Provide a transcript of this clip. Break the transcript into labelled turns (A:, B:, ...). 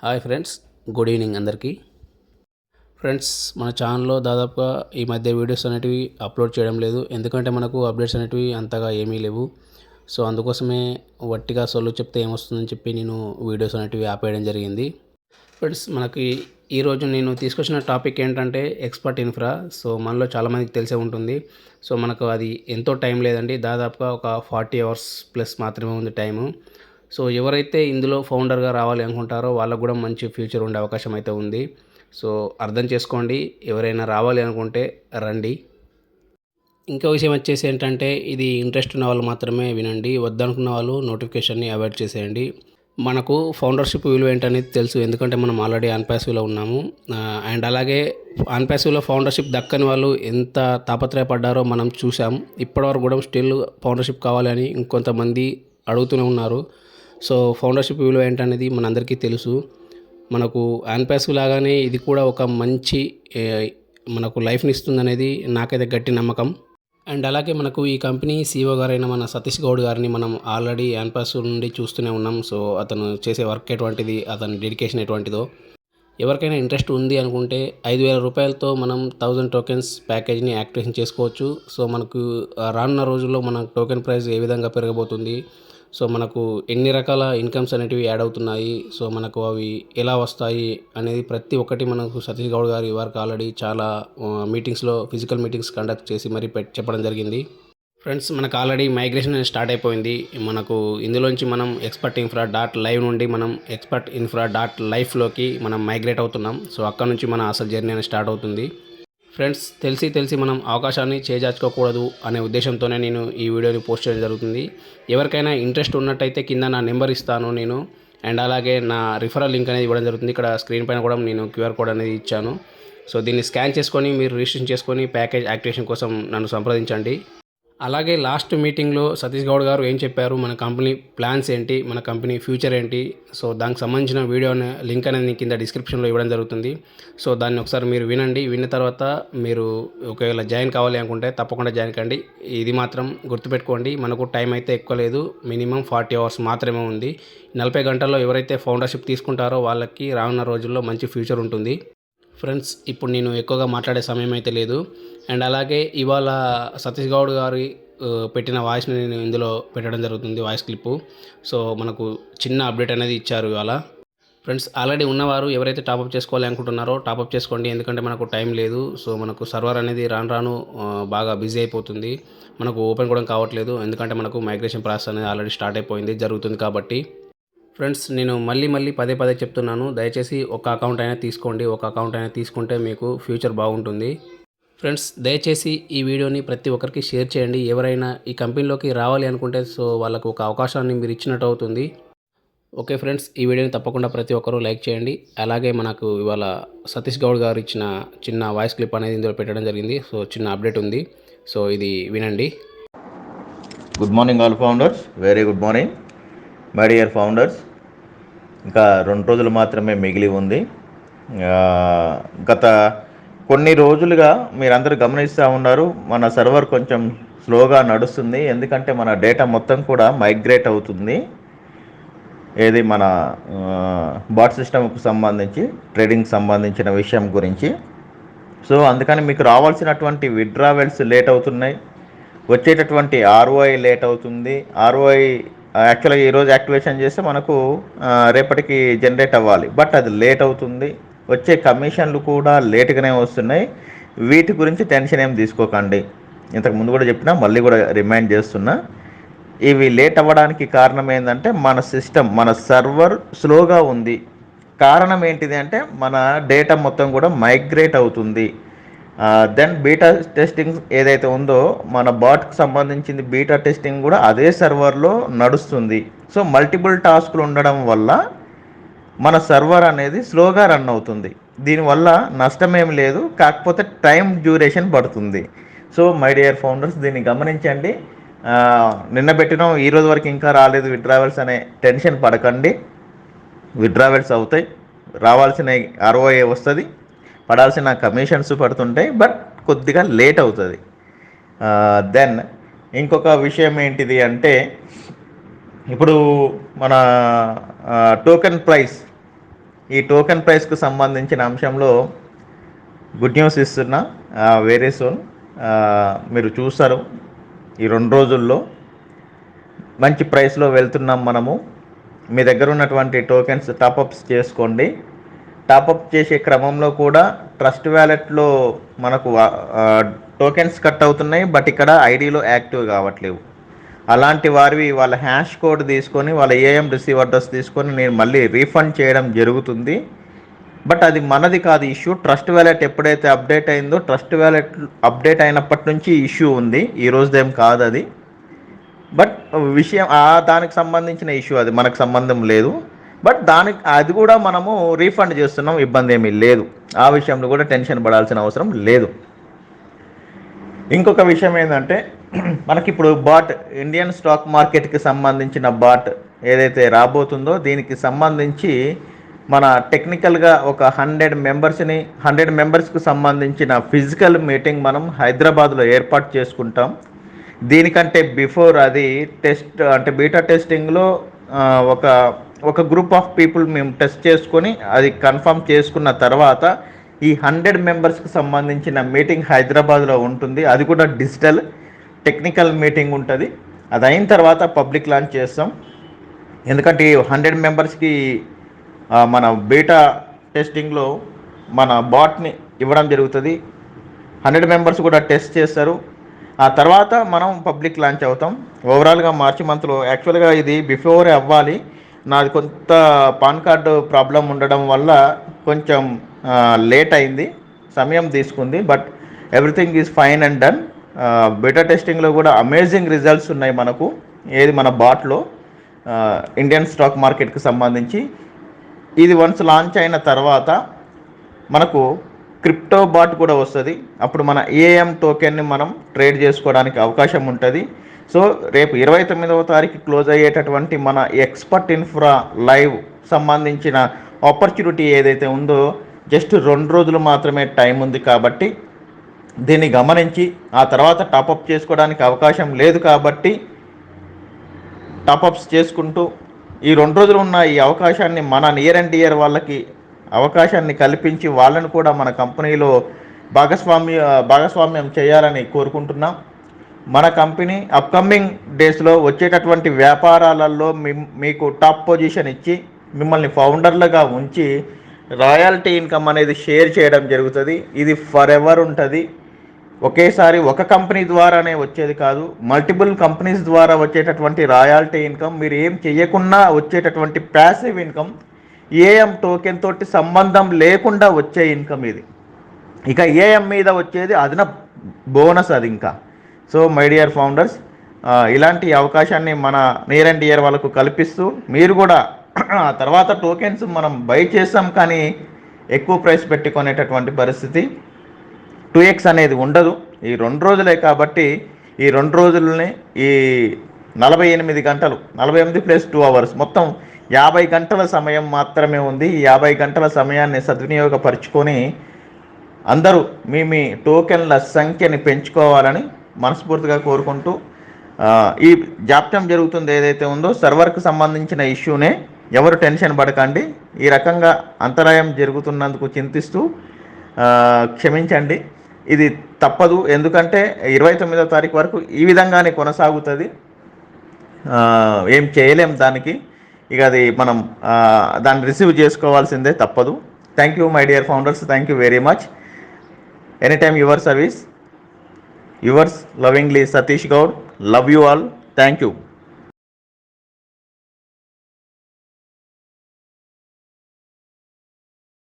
A: Hi friends, good evening అందరికీ. Friends, మన ఛానల్లో దాదాపుగా ఈ మధ్య వీడియోస్ అనేటివి అప్లోడ్ చేయడం లేదు. ఎందుకంటే మనకు అప్డేట్స్ అనేటివి అంతగా ఏమీ లేవు. సో అందుకోసమే వట్టిగా సొల్లు చెప్తే ఏమొస్తుందని చెప్పి నేను వీడియోస్ అనేటివి ఆపేయడం జరిగింది. ఫ్రెండ్స్, మనకి ఈరోజు నేను తీసుకొచ్చిన టాపిక్ ఏంటంటే ఎక్స్పర్ట్ ఇన్ఫ్రా. సో మనలో చాలామందికి తెలిసే ఉంటుంది. సో మనకు అది ఎంతో టైం లేదండి, దాదాపుగా ఒక 40 అవర్స్ ప్లస్ మాత్రమే ఉంది టైము. సో ఎవరైతే ఇందులో ఫౌండర్గా రావాలి అనుకుంటారో వాళ్ళకు కూడా మంచి ఫ్యూచర్ ఉండే అవకాశం అయితే ఉంది. సో అర్థం చేసుకోండి, ఎవరైనా రావాలి అనుకుంటే రండి. ఇంకో విషయం వచ్చేసి ఏంటంటే, ఇది ఇంట్రెస్ట్ ఉన్న వాళ్ళు మాత్రమే వినండి, వద్దనుకున్న వాళ్ళు నోటిఫికేషన్ని అవాయిడ్ చేసేయండి. మనకు ఫౌండర్షిప్ విలువ ఏంటనేది తెలుసు, ఎందుకంటే మనం ఆల్రెడీ అన్పాసివ్లో ఉన్నాము. అండ్ అలాగే అన్పాసివ్లో ఫౌండర్షిప్ దక్కని వాళ్ళు ఎంత తాపత్రయపడ్డారో మనం చూసాం. ఇప్పటివరకు కూడా స్టిల్ ఫౌండర్షిప్ కావాలని ఇంకొంతమంది అడుగుతూనే ఉన్నారు. సో ఫౌండర్షిప్ విలువ ఏంటనేది మనందరికీ తెలుసు. మనకు అన్పాసివ్ లాగానే ఇది కూడా ఒక మంచి మనకు లైఫ్ని ఇస్తుందనేది నాకైతే గట్టి నమ్మకం. అండ్ అలాగే మనకు ఈ కంపెనీ సీఈఓ గారైన మన సతీష్ గౌడ్ గారిని మనం ఆల్రెడీ అన్పాసివ్ నుండి చూస్తూనే ఉన్నాం. సో అతను చేసే వర్క్ ఎటువంటిది, అతని డెడికేషన్ ఎటువంటిదో. ఎవరికైనా ఇంట్రెస్ట్ ఉంది అనుకుంటే 5,000 రూపాయలతో మనం 1000 టోకెన్స్ ప్యాకేజ్ని యాక్టివేషన్ చేసుకోవచ్చు. సో మనకు రానున్న రోజుల్లో మన టోకెన్ ప్రైస్ ఏ విధంగా పెరగబోతుంది, సో మనకు ఎన్ని రకాల ఇన్కమ్స్ అనేటివి యాడ్ అవుతున్నాయి, సో మనకు అవి ఎలా వస్తాయి అనేది ప్రతి ఒక్కటి మనకు సతీష్ గౌడ్ గారి వర్క్ ఆల్రెడీ చాలా మీటింగ్స్లో ఫిజికల్ మీటింగ్స్ కండక్ట్ చేసి మరీ చెప్పడం జరిగింది. ఫ్రెండ్స్, మనకు ఆల్రెడీ మైగ్రేషన్ అనేది స్టార్ట్ అయిపోయింది. మనకు ఇందులోంచి మనం ఎక్స్పర్ట్ ఇన్ఫ్రా డాట్ లైవ్ నుండి మనం ఎక్స్పర్ట్ ఇన్ఫ్రా డాట్ లైఫ్లోకి మనం మైగ్రేట్ అవుతున్నాం. సో అక్కడ నుంచి మన అసలు జర్నీ అనేది స్టార్ట్ అవుతుంది. ఫ్రెండ్స్, తెలిసి మనం అవకాశాన్ని చేజార్చుకోకూడదు అనే ఉద్దేశంతోనే నేను ఈ వీడియోని పోస్ట్ చేయడం జరుగుతుంది. ఎవరికైనా ఇంట్రెస్ట్ ఉన్నట్టయితే కింద నా నెంబర్ ఇస్తాను నేను, అండ్ అలాగే నా రిఫరల్ లింక్ అనేది ఇవ్వడం జరుగుతుంది. ఇక్కడ స్క్రీన్ పైన కూడా నేను క్యూఆర్ కోడ్ అనేది ఇచ్చాను. సో దీన్ని స్కాన్ చేసుకొని మీరు రిజిస్ట్రేషన్ చేసుకొని ప్యాకేజ్ యాక్టివేషన్ కోసం నన్ను సంప్రదించండి. అలాగే లాస్ట్ మీటింగ్లో సతీష్ గౌడ్ గారు ఏం చెప్పారు, మన కంపెనీ ప్లాన్స్ ఏంటి, మన కంపెనీ ఫ్యూచర్ ఏంటి, సో దానికి సంబంధించిన వీడియో లింక్ అనేది కింద డిస్క్రిప్షన్లో ఇవ్వడం జరుగుతుంది. సో దాన్ని ఒకసారి మీరు వినండి. విన్న తర్వాత మీరు ఒకవేళ జాయిన్ కావాలి అనుకుంటే తప్పకుండా జాయిన్ కండి. ఇది మాత్రం గుర్తుపెట్టుకోండి, మనకు టైం అయితే ఎక్కువ లేదు, మినిమం 40 అవర్స్ మాత్రమే ఉంది. 40 గంటల్లో ఎవరైతే ఫౌండర్షిప్ తీసుకుంటారో వాళ్ళకి రానున్న రోజుల్లో మంచి ఫ్యూచర్ ఉంటుంది. ఫ్రెండ్స్, ఇప్పుడు నేను ఎక్కువగా మాట్లాడే సమయం అయితే లేదు. అండ్ అలాగే ఇవాళ సతీష్ గౌడ్ గారి పెట్టిన వాయిస్ని నేను ఇందులో పెట్టడం జరుగుతుంది, వాయిస్ క్లిప్పు. సో మనకు చిన్న అప్డేట్ అనేది ఇచ్చారు ఇవాళ. ఫ్రెండ్స్, ఆల్రెడీ ఉన్నవారు ఎవరైతే టాపప్ చేసుకోవాలి అనుకుంటున్నారో టాపప్ చేసుకోండి, ఎందుకంటే మనకు టైం లేదు. సో మనకు సర్వర్ అనేది రాను బాగా బిజీ అయిపోతుంది, మనకు ఓపెన్ కూడా కావట్లేదు, ఎందుకంటే మనకు మైగ్రేషన్ ప్రాసెస్ అనేది ఆల్రెడీ స్టార్ట్ అయిపోయింది, జరుగుతుంది కాబట్టి. ఫ్రెండ్స్, నేను మళ్ళీ పదే చెప్తున్నాను, దయచేసి ఒక అకౌంట్ అయినా తీసుకోండి. ఒక అకౌంట్ అయినా తీసుకుంటే మీకు ఫ్యూచర్ బాగుంటుంది. ఫ్రెండ్స్, దయచేసి ఈ వీడియోని ప్రతి ఒక్కరికి షేర్ చేయండి. ఎవరైనా ఈ కంపెనీలోకి రావాలి అనుకుంటే సో వాళ్ళకు ఒక అవకాశాన్ని మీరు ఇచ్చినట్టు అవుతుంది. ఓకే ఫ్రెండ్స్, ఈ వీడియోని తప్పకుండా ప్రతి ఒక్కరూ లైక్ చేయండి. అలాగే మనకు ఇవాళ సతీష్ గౌడ్ గారు ఇచ్చిన చిన్న వాయిస్ క్లిప్ అనేది ఇందులో పెట్టడం జరిగింది. సో చిన్న అప్డేట్ ఉంది, సో ఇది వినండి.
B: Good morning all founders, very good morning my dear founders. ఇంకా 2 రోజులు మాత్రమే మిగిలి ఉంది. గత కొన్ని రోజులుగా మీరందరూ గమనిస్తూ ఉన్నారు, మన సర్వర్ కొంచెం స్లోగా నడుస్తుంది, ఎందుకంటే మన డేటా మొత్తం కూడా మైగ్రేట్ అవుతుంది. ఏది మన బాట్ సిస్టమ్కు సంబంధించి ట్రేడింగ్ సంబంధించిన విషయం గురించి. సో అందుకని మీకు రావాల్సినటువంటి విత్డ్రావెల్స్ లేట్ అవుతున్నాయి, వచ్చేటటువంటి ఆర్ఓఐ లేట్ అవుతుంది. ఆర్ఓఐ యాక్చువల్గా ఈరోజు యాక్టివేషన్ చేస్తే మనకు రేపటికి జనరేట్ అవ్వాలి, బట్ అది లేట్ అవుతుంది. వచ్చే కమిషన్లు కూడా లేట్గానే వస్తున్నాయి. వీటి గురించి టెన్షన్ ఏం తీసుకోకండి, ఇంతకు ముందు కూడా చెప్పినా మళ్ళీ కూడా రిమైండ్ చేస్తున్నా. ఇవి లేట్ అవ్వడానికి కారణం ఏంటంటే మన సిస్టమ్, మన సర్వర్ స్లోగా ఉంది. కారణం ఏంటిది అంటే మన డేటా మొత్తం కూడా మైగ్రేట్ అవుతుంది. దెన్ బీటా టెస్టింగ్ ఏదైతే ఉందో మన బాట్కి సంబంధించింది, బీటా టెస్టింగ్ కూడా అదే సర్వర్లో నడుస్తుంది. సో మల్టిపుల్ టాస్కులు ఉండడం వల్ల మన సర్వర్ అనేది స్లోగా రన్ అవుతుంది. దీనివల్ల నష్టమేం లేదు, కాకపోతే టైం డ్యూరేషన్ పడుతుంది. సో మై డియర్ ఫౌండర్స్, దీన్ని గమనించండి. నిన్న పెట్టినాం, ఈరోజు వరకు ఇంకా రాలేదు విత్డ్రావెల్స్ అనే టెన్షన్ పడకండి. విత్డ్రావెల్స్ అవుతాయి, రావాల్సిన ఆర్ఓఏ వస్తుంది, పడాల్సిన కమిషన్స్ పడుతుంటాయి, బట్ కొద్దిగా లేట్ అవుతుంది. దెన్ ఇంకొక విషయం ఏంటిది అంటే, ఇప్పుడు మన టోకెన్ ప్రైస్ ఈ టోకెన్ ప్రైస్కు సంబంధించిన అంశంలో గుడ్ న్యూస్ ఇస్తున్నా. వెరీ సూన్ మీరు చూస్తారు. ఈ 2 రోజుల్లో మంచి ప్రైస్లో వెళ్తున్నాం మనము. మీ దగ్గర ఉన్నటువంటి టోకెన్స్ టాపప్స్ చేసుకోండి. టాపప్ చేసే క్రమంలో కూడా ట్రస్ట్ వ్యాలెట్లో మనకు టోకెన్స్ కట్ అవుతున్నాయి, బట్ ఇక్కడ ఐడిలో యాక్టివ్ కావట్లేవు. అలాంటి వారివి వాళ్ళ హ్యాష్ కోడ్ తీసుకొని వాళ్ళ ఏఎం రిసీవ్ అడ్రస్ తీసుకొని నేను మళ్ళీ రీఫండ్ చేయడం జరుగుతుంది. బట్ అది మనది కాదు ఇష్యూ. ట్రస్ట్ వ్యాలెట్ ఎప్పుడైతే అప్డేట్ అయిందో ట్రస్ట్ వ్యాలెట్ అప్డేట్ అయినప్పటి నుంచి ఇష్యూ ఉంది, ఈ రోజుదేం కాదు అది. బట్ విషయం దానికి సంబంధించిన ఇష్యూ, అది మనకు సంబంధం లేదు. బట్ అది కూడా మనము రీఫండ్ చేస్తున్నాం, ఇబ్బంది ఏమీ లేదు. ఆ విషయంలో కూడా టెన్షన్ పడాల్సిన అవసరం లేదు. ఇంకొక విషయం ఏంటంటే మనకి ఇప్పుడు బాట్ ఇండియన్ స్టాక్ మార్కెట్కి సంబంధించిన బాట్ ఏదైతే రాబోతుందో దీనికి సంబంధించి మన టెక్నికల్గా ఒక 100 మెంబర్స్కి సంబంధించిన ఫిజికల్ మీటింగ్ మనం హైదరాబాద్లో ఏర్పాటు చేసుకుంటాం. దీనికంటే బిఫోర్ అది టెస్ట్ అంటే బీటా టెస్టింగ్లో ఒక గ్రూప్ ఆఫ్ పీపుల్ మేము టెస్ట్ చేసుకొని అది కన్ఫర్మ్ చేసుకున్న తర్వాత ఈ 100 మెంబర్స్కి సంబంధించిన మీటింగ్ హైదరాబాద్లో ఉంటుంది. అది కూడా డిజిటల్ టెక్నికల్ మీటింగ్ ఉంటుంది. అది అయిన తర్వాత పబ్లిక్ లాంచ్ చేస్తాం. ఎందుకంటే ఈ 100 మెంబర్స్కి మన బీటా టెస్టింగ్లో మన బాట్ని ఇవ్వడం జరుగుతుంది. 100 మెంబర్స్ కూడా టెస్ట్ చేస్తారు. ఆ తర్వాత మనం పబ్లిక్ లాంచ్ అవుతాం. ఓవరాల్గా మార్చి మంత్లో యాక్చువల్గా ఇది బిఫోరే అవ్వాలి. నాది కొంత పాన్ కార్డు ప్రాబ్లం ఉండడం వల్ల కొంచెం లేట్ అయింది, సమయం తీసుకుంది. But everything is fine and done. Beta టెస్టింగ్లో కూడా అమేజింగ్ రిజల్ట్స్ ఉన్నాయి మనకు. ఏది మన బాట్లో ఇండియన్ స్టాక్ మార్కెట్కి సంబంధించి ఇది వన్స్ లాంచ్ అయిన తర్వాత మనకు క్రిప్టో బాట్ కూడా వస్తుంది. అప్పుడు మన ఏఎం టోకెన్ని మనం ట్రేడ్ చేసుకోవడానికి అవకాశం ఉంటుంది. సో రేపు 29వ తారీఖు క్లోజ్ అయ్యేటటువంటి మన ఎక్స్పర్ట్ ఇన్ఫ్రా లైవ్ సంబంధించిన ఆపర్చునిటీ ఏదైతే ఉందో జస్ట్ 2 రోజులు మాత్రమే టైం ఉంది. కాబట్టి దీన్ని గమనించి ఆ తర్వాత టాపప్ చేసుకోవడానికి అవకాశం లేదు. కాబట్టి టాపప్స్ చేసుకుంటూ ఈ 2 రోజులు ఉన్న ఈ అవకాశాన్ని మన నియర్ అండ్ డియర్ వాళ్ళకి అవకాశాన్ని కల్పించి వాళ్ళను కూడా మన కంపెనీలో భాగస్వామ్యం చేయాలని కోరుకుంటున్నాం. మన కంపెనీ అప్కమింగ్ డేస్లో వచ్చేటటువంటి వ్యాపారాలలో మీకు టాప్ పొజిషన్ ఇచ్చి మిమ్మల్ని ఫౌండర్లుగా ఉంచి రాయల్టీ ఇన్కమ్ అనేది షేర్ చేయడం జరుగుతుంది. ఇది ఫర్ ఎవర్ ఉంటుంది. ఒకేసారి ఒక కంపెనీ ద్వారానే వచ్చేది కాదు, మల్టిపుల్ కంపెనీస్ ద్వారా వచ్చేటటువంటి రాయల్టీ ఇన్కమ్, మీరు ఏం చేయకుండా వచ్చేటటువంటి ప్యాసివ్ ఇన్కమ్, ఏఎం టోకెన్ తోటి సంబంధం లేకుండా వచ్చే ఇన్కమ్ ఇది. ఇక ఏఎం మీద వచ్చేది అదన బోనస్ అది ఇంకా. సో మై డియర్ ఫౌండర్స్, ఇలాంటి అవకాశాన్ని మన నియర్ అండ్ డియర్ వాళ్ళకు కల్పిస్తూ మీరు కూడా ఆ తర్వాత టోకెన్స్ మనం బై చేస్తాం కానీ ఎక్కువ ప్రైస్ పెట్టుకునేటటువంటి పరిస్థితి 2x అనేది ఉండదు. ఈ 2 రోజులే కాబట్టి ఈ 2 రోజులని ఈ 48 గంటలు 48 + 2 అవర్స్ మొత్తం 50 గంటల సమయం మాత్రమే ఉంది. ఈ 50 గంటల సమయాన్ని సద్వినియోగపరుచుకొని అందరూ మీ టోకెన్ల సంఖ్యని పెంచుకోవాలని మనస్ఫూర్తిగా కోరుకుంటూ ఈ జాప్యం జరుగుతుంది ఏదైతే ఉందో సర్వర్కి సంబంధించిన ఇష్యూనే, ఎవరు టెన్షన్ పడకండి. ఈ రకంగా అంతరాయం జరుగుతున్నందుకు చింతిస్తూ క్షమించండి. ఇది తప్పదు, ఎందుకంటే 29వ తారీఖు వరకు ఈ విధంగానే కొనసాగుతుంది. ఏం చేయలేం దానికి. ఇక అది మనం దాన్ని రిసీవ్ చేసుకోవాల్సిందే, తప్పదు. Thank you my dear founders, thank you very much. Anytime your service. Yours lovingly Satish Goud. Love you all. Thank you.